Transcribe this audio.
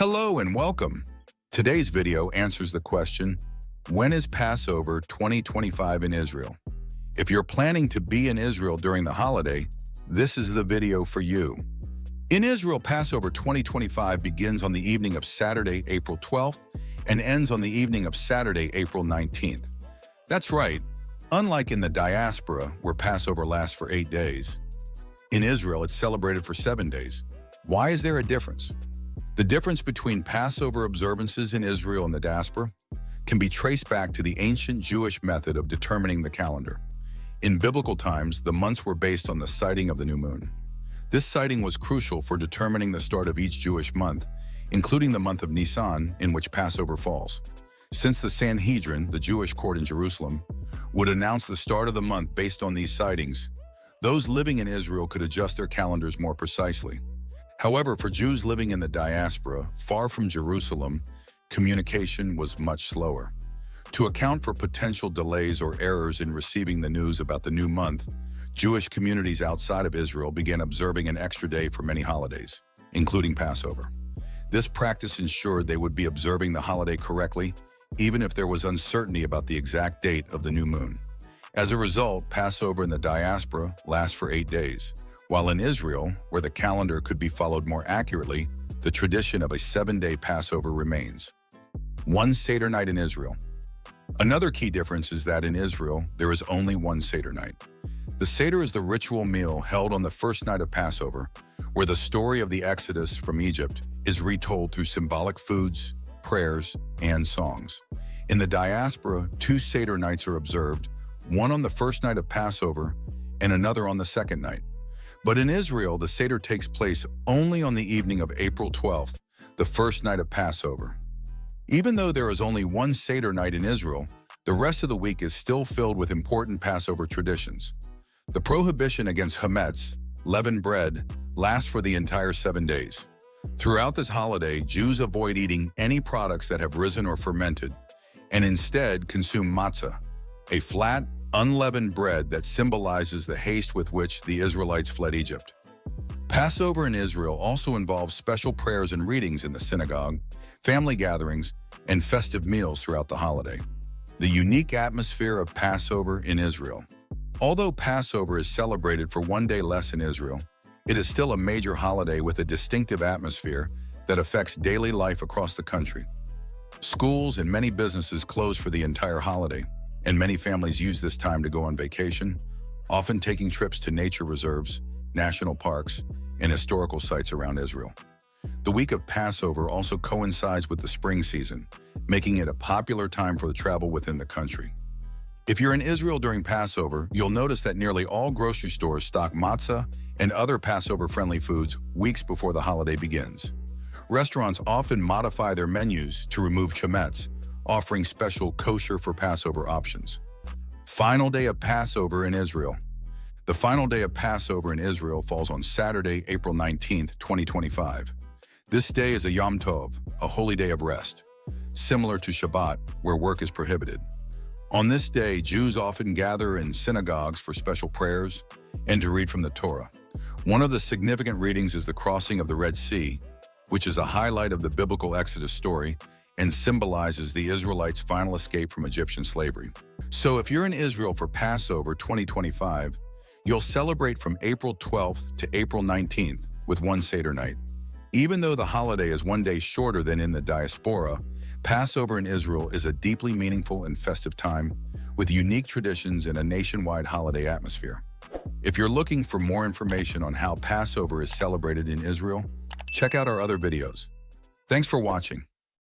Hello and welcome. Today's video answers the question, when is Passover 2025 in Israel? If you're planning to be in Israel during the holiday, this is the video for you. In Israel, Passover 2025 begins on the evening of Saturday, April 12th, and ends on the evening of Saturday, April 19th. That's right, unlike in the diaspora, where Passover lasts for 8 days. In Israel, it's celebrated for 7 days. Why is there a difference? The difference between Passover observances in Israel and the diaspora can be traced back to the ancient Jewish method of determining the calendar. In biblical times, the months were based on the sighting of the new moon. This sighting was crucial for determining the start of each Jewish month, including the month of Nisan, in which Passover falls. Since the Sanhedrin, the Jewish court in Jerusalem, would announce the start of the month based on these sightings, those living in Israel could adjust their calendars more precisely. However, for Jews living in the diaspora, far from Jerusalem, communication was much slower. To account for potential delays or errors in receiving the news about the new month, Jewish communities outside of Israel began observing an extra day for many holidays, including Passover. This practice ensured they would be observing the holiday correctly, even if there was uncertainty about the exact date of the new moon. As a result, Passover in the diaspora lasts for 8 days. While in Israel, where the calendar could be followed more accurately, the tradition of a 7-day Passover remains. One Seder night in Israel. Another key difference is that in Israel, there is only one Seder night. The Seder is the ritual meal held on the first night of Passover, where the story of the Exodus from Egypt is retold through symbolic foods, prayers, and songs. In the diaspora, 2 Seder nights are observed, one on the first night of Passover and another on the second night. But in Israel, the Seder takes place only on the evening of April 12th, the first night of Passover. Even though there is only one Seder night in Israel, the rest of the week is still filled with important Passover traditions. The prohibition against chametz, leavened bread, lasts for the entire 7 days. Throughout this holiday, Jews avoid eating any products that have risen or fermented, and instead consume matzah, a flat, unleavened bread that symbolizes the haste with which the Israelites fled Egypt. Passover in Israel also involves special prayers and readings in the synagogue, family gatherings, and festive meals throughout the holiday. The unique atmosphere of Passover in Israel. Although Passover is celebrated for 1 day less in Israel, it is still a major holiday with a distinctive atmosphere that affects daily life across the country. Schools and many businesses close for the entire holiday, and many families use this time to go on vacation, often taking trips to nature reserves, national parks, and historical sites around Israel. The week of Passover also coincides with the spring season, making it a popular time for the travel within the country. If you're in Israel during Passover, you'll notice that nearly all grocery stores stock matzah and other Passover-friendly foods weeks before the holiday begins. Restaurants often modify their menus to remove chametz, offering special kosher for Passover options. Final day of Passover in Israel. The final day of Passover in Israel falls on Saturday, April 19th, 2025. This day is a Yom Tov, a holy day of rest, similar to Shabbat, where work is prohibited. On this day, Jews often gather in synagogues for special prayers and to read from the Torah. One of the significant readings is the crossing of the Red Sea, which is a highlight of the biblical Exodus story and symbolizes the Israelites' final escape from Egyptian slavery. So if you're in Israel for Passover 2025, you'll celebrate from April 12th to April 19th with one Seder night. Even though the holiday is 1 day shorter than in the diaspora, Passover in Israel is a deeply meaningful and festive time with unique traditions and a nationwide holiday atmosphere. If you're looking for more information on how Passover is celebrated in Israel, check out our other videos. Thanks for watching.